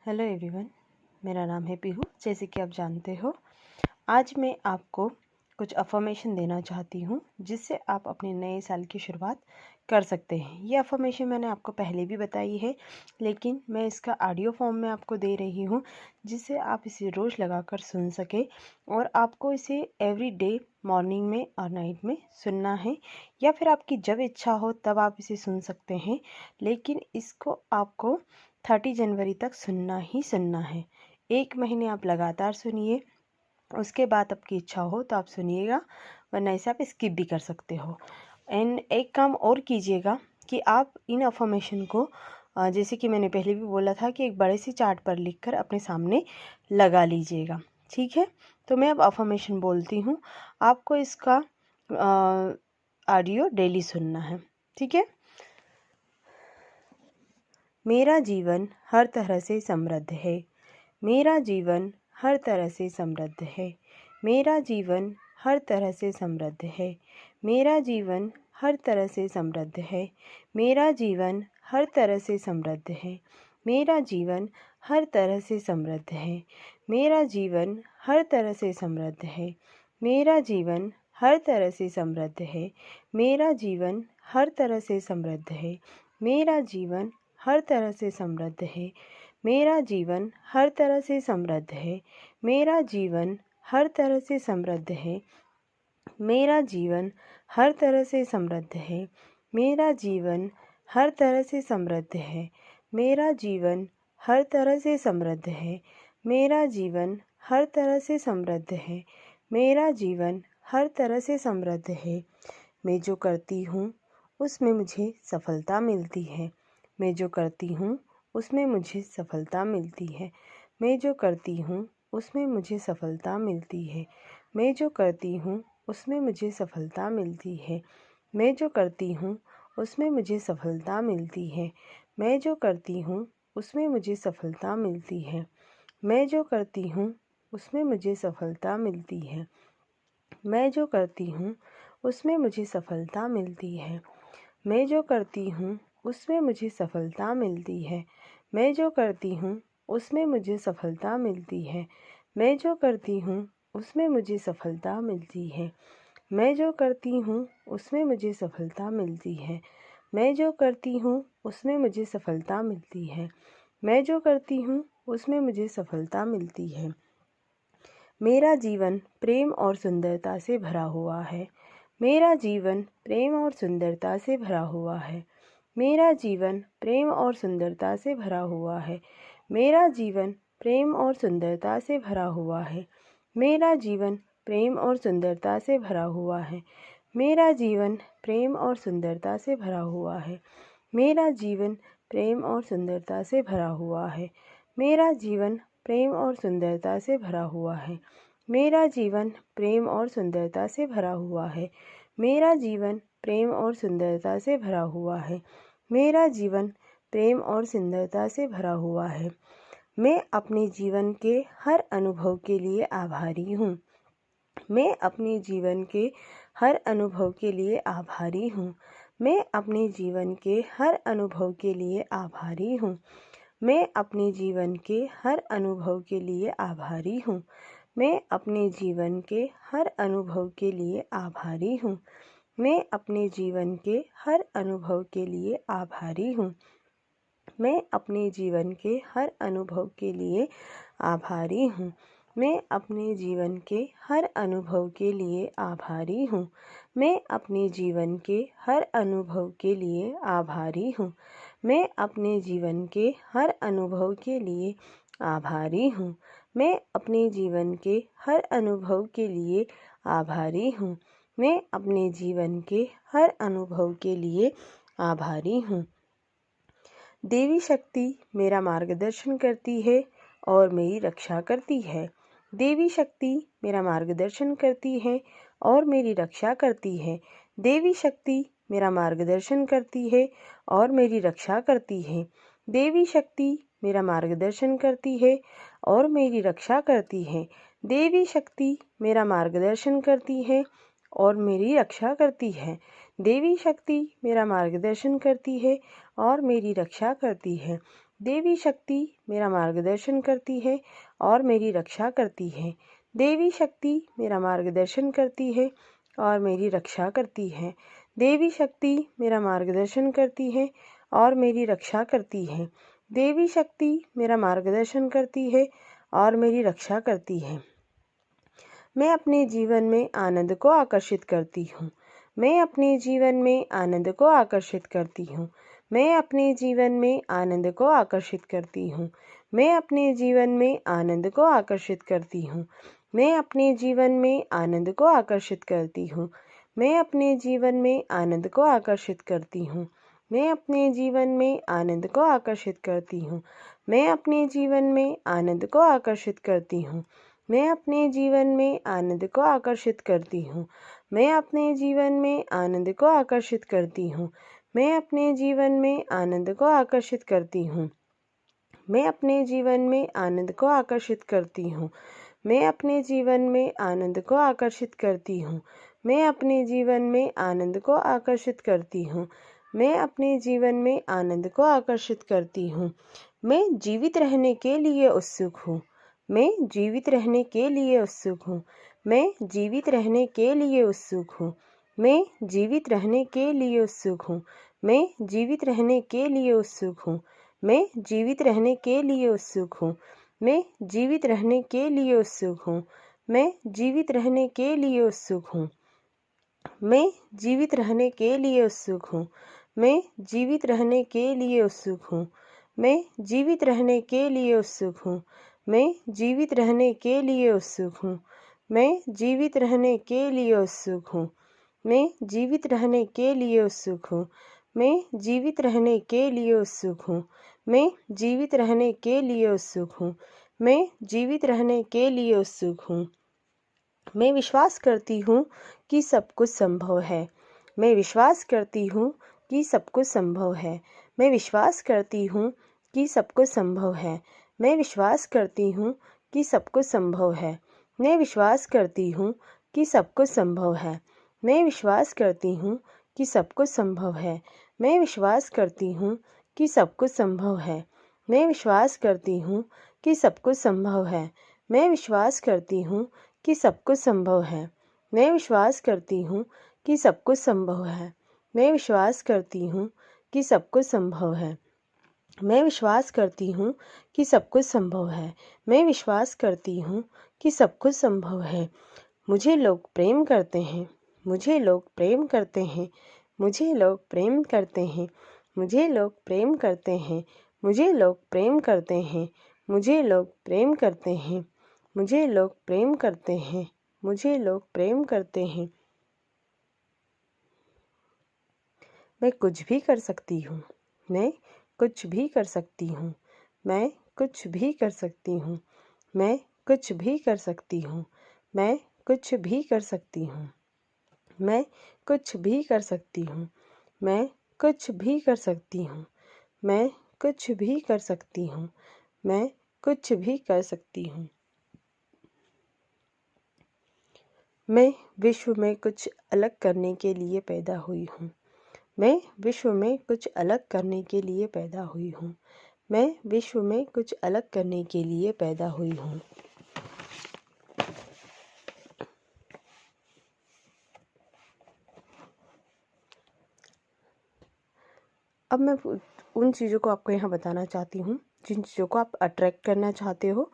Hello everyone, मेरा नाम है पीहू। जैसे कि आप जानते हो, आज मैं आपको कुछ अफर्मेशन देना चाहती हूँ जिससे आप अपने नए साल की शुरुआत कर सकते हैं। ये अफर्मेशन मैंने आपको पहले भी बताई है, लेकिन मैं इसका ऑडियो फॉर्म में आपको दे रही हूँ जिससे आप इसे रोज़ लगाकर सुन सके। और आपको इसे एवरी डे मॉर्निंग में और नाइट में सुनना है, या फिर आपकी जब इच्छा हो तब आप इसे सुन सकते हैं। लेकिन इसको आपको 30 जनवरी तक सुनना ही सुनना है। 1 महीने आप लगातार सुनिए, उसके बाद आपकी इच्छा हो तो आप सुनिएगा, वरना इसे आप स्किप भी कर सकते हो। एंड एक काम और कीजिएगा कि आप इन अफर्मेशन को जैसे कि मैंने पहले भी बोला था कि एक बड़े से चार्ट पर लिखकर अपने सामने लगा लीजिएगा, ठीक है। तो मैं अब अफर्मेशन बोलती हूँ, आपको इसका ऑडियो डेली सुनना है, ठीक है। मेरा जीवन हर तरह से समृद्ध है। मेरा जीवन हर तरह से समृद्ध है। मेरा जीवन हर तरह से समृद्ध है। मेरा जीवन हर तरह से समृद्ध है। मेरा जीवन हर तरह से समृद्ध है। मेरा जीवन हर तरह से समृद्ध है। मेरा जीवन हर तरह से समृद्ध है। मेरा जीवन हर तरह से समृद्ध है। मेरा जीवन हर तरह से समृद्ध है। मेरा जीवन हर तरह से समृद्ध है। मेरा जीवन हर तरह से समृद्ध है। मेरा जीवन हर तरह से समृद्ध है। मेरा जीवन हर तरह से समृद्ध है। मेरा जीवन हर तरह से समृद्ध है। मेरा जीवन हर तरह से समृद्ध है। मेरा जीवन हर तरह से समृद्ध है। मेरा जीवन हर तरह से समृद्ध है। मैं जो करती हूँ उसमें मुझे सफलता मिलती है। मैं जो करती हूँ उसमें मुझे सफलता मिलती है। मैं जो करती हूँ उसमें मुझे सफलता मिलती है। मैं जो करती हूँ उसमें मुझे सफलता मिलती है। मैं जो करती हूँ उसमें मुझे सफलता मिलती है। मैं जो करती हूँ उसमें मुझे सफलता मिलती है। मैं जो करती हूँ उसमें मुझे सफलता मिलती है। मैं जो करती हूँ उसमें मुझे सफलता मिलती है। मैं जो करती हूँ उसमें मुझे सफलता मिलती है। मैं जो करती हूँ उसमें मुझे सफलता मिलती है। मैं जो करती हूँ उसमें मुझे सफलता मिलती है। मैं जो करती हूँ उसमें मुझे सफलता मिलती है। मैं जो करती हूँ उसमें मुझे सफलता मिलती है। मैं जो करती हूँ उसमें मुझे सफलता मिलती है। मेरा जीवन प्रेम और सुंदरता से भरा हुआ है। मेरा जीवन प्रेम और सुंदरता से भरा हुआ है। मेरा जीवन प्रेम और सुंदरता से भरा हुआ है। मेरा जीवन प्रेम और सुंदरता से भरा हुआ है। मेरा जीवन प्रेम और सुंदरता से भरा हुआ है। मेरा जीवन प्रेम और सुंदरता से भरा हुआ है। मेरा जीवन प्रेम और सुंदरता से भरा हुआ है। मेरा जीवन प्रेम और सुंदरता से भरा हुआ है। मेरा जीवन प्रेम और सुंदरता से भरा हुआ है। मेरा जीवन प्रेम और सुंदरता से भरा हुआ है। मेरा जीवन प्रेम और सुंदरता से भरा हुआ है। मैं अपने जीवन के हर अनुभव के लिए आभारी हूँ। मैं अपने जीवन के हर अनुभव के लिए आभारी हूँ। मैं अपने जीवन के हर अनुभव के लिए आभारी हूँ। मैं अपने जीवन के हर अनुभव के लिए आभारी हूँ। मैं अपने जीवन के हर अनुभव के लिए आभारी हूँ। मैं अपने जीवन के हर अनुभव के लिए आभारी हूँ। मैं अपने जीवन के हर अनुभव के लिए आभारी हूँ। मैं अपने जीवन के हर अनुभव के लिए आभारी हूँ। मैं अपने जीवन के हर अनुभव के लिए आभारी हूँ। मैं अपने जीवन के हर अनुभव के लिए आभारी हूँ। मैं अपने जीवन के हर अनुभव के लिए आभारी हूँ। मैं अपने जीवन के हर अनुभव के लिए आभारी हूँ। देवी शक्ति मेरा मार्गदर्शन करती है और मेरी रक्षा करती है। देवी शक्ति मेरा मार्गदर्शन करती है और मेरी रक्षा करती है। देवी शक्ति मेरा मार्गदर्शन करती है और मेरी रक्षा करती है। देवी शक्ति मेरा मार्गदर्शन करती है और मेरी रक्षा करती है। देवी शक्ति मेरा मार्गदर्शन करती है और मेरी रक्षा करती है। देवी शक्ति मेरा मार्गदर्शन करती है और मेरी रक्षा करती है। देवी शक्ति मेरा मार्गदर्शन करती है और मेरी रक्षा करती है। देवी शक्ति मेरा मार्गदर्शन करती है और मेरी रक्षा करती है। देवी शक्ति मेरा मार्गदर्शन करती है और मेरी रक्षा करती है। देवी शक्ति मेरा मार्गदर्शन करती है और मेरी रक्षा करती है। मैं अपने जीवन में आनंद को आकर्षित करती हूँ। मैं अपने जीवन में आनंद को आकर्षित करती हूँ। मैं अपने जीवन में आनंद को आकर्षित करती हूँ। मैं अपने जीवन में आनंद को आकर्षित करती हूँ। मैं अपने जीवन में आनंद को आकर्षित करती हूँ। मैं अपने जीवन में आनंद को आकर्षित करती हूँ। मैं अपने जीवन में आनंद को आकर्षित करती हूँ। मैं अपने जीवन में आनंद को आकर्षित करती हूँ। मैं अपने जीवन में आनंद को आकर्षित करती हूँ। मैं अपने जीवन में आनंद को आकर्षित करती हूँ। मैं अपने जीवन में आनंद को आकर्षित करती हूँ। मैं अपने जीवन में आनंद को आकर्षित करती हूँ। मैं अपने जीवन में आनंद को आकर्षित करती हूँ। मैं अपने जीवन में आनंद को आकर्षित करती हूँ। मैं अपने जीवन में आनंद को आकर्षित करती हूँ। मैं जीवित रहने के लिए उत्सुक हूँ। मैं जीवित रहने के लिए उत्सुक हूँ। मैं जीवित रहने के लिए उत्सुक हूँ। मैं जीवित रहने के लिए उत्सुक हूँ। मैं जीवित रहने के लिए उत्सुक हूँ। मैं जीवित रहने के लिए उत्सुक हूँ। मैं जीवित रहने के लिए उत्सुक हूँ। मैं जीवित रहने के लिए उत्सुक हूँ। मैं जीवित रहने के लिए उत्सुक हूँ। मैं जीवित रहने के लिए उत्सुक हूँ। मैं जीवित रहने के लिए उत्सुक हूँ। मैं जीवित रहने के लिए उत्सुक हूँ। मैं जीवित रहने के लिए उत्सुक हूँ। मैं जीवित रहने के लिए उत्सुक हूँ। मैं जीवित रहने के लिए उत्सुक हूँ। मैं जीवित रहने के लिए उत्सुक हूँ। मैं जीवित रहने के लिए उत्सुक हूँ। मैं विश्वास करती हूँ कि सब कुछ संभव है। मैं विश्वास करती हूँ कि सब कुछ संभव है। मैं विश्वास करती हूँ कि सब कुछ संभव है। मैं विश्वास करती हूँ कि सब कुछ संभव है। मैं विश्वास करती हूँ कि सब कुछ संभव है। मैं विश्वास करती हूँ कि सब कुछ संभव है। मैं विश्वास करती हूँ कि सब कुछ संभव है। मैं विश्वास करती हूँ कि सब कुछ संभव है। मैं विश्वास करती हूँ कि सब कुछ संभव है। मैं विश्वास करती हूँ कि सब कुछ संभव है। मैं विश्वास करती हूँ कि सब कुछ संभव है। मैं विश्वास करती हूँ कि सब कुछ संभव है। मैं विश्वास करती हूँ कि सब कुछ संभव है। मुझे लोग प्रेम करते हैं। मुझे लोग प्रेम करते हैं। मुझे लोग प्रेम करते हैं। मुझे लोग प्रेम करते हैं। मुझे लोग प्रेम करते हैं। मुझे लोग प्रेम करते हैं। मुझे लोग प्रेम करते हैं। मुझे लोग प्रेम करते हैं। मैं कुछ भी कर सकती हूँ। मैं कुछ भी कर सकती हूँ। मैं कुछ भी कर सकती हूँ। मैं कुछ भी कर सकती हूँ। मैं कुछ भी कर सकती हूँ। मैं कुछ भी कर सकती हूँ। मैं कुछ भी कर सकती हूँ। मैं कुछ भी कर सकती हूँ। मैं कुछ भी कर सकती हूँ। मैं विश्व में कुछ अलग करने के लिए पैदा हुई हूँ। मैं विश्व में कुछ अलग करने के लिए पैदा हुई हूँ। मैं विश्व में कुछ अलग करने के लिए पैदा हुई हूँ। अब मैं उन चीज़ों को आपको यहाँ बताना चाहती हूँ जिन चीज़ों को आप अट्रैक्ट करना चाहते हो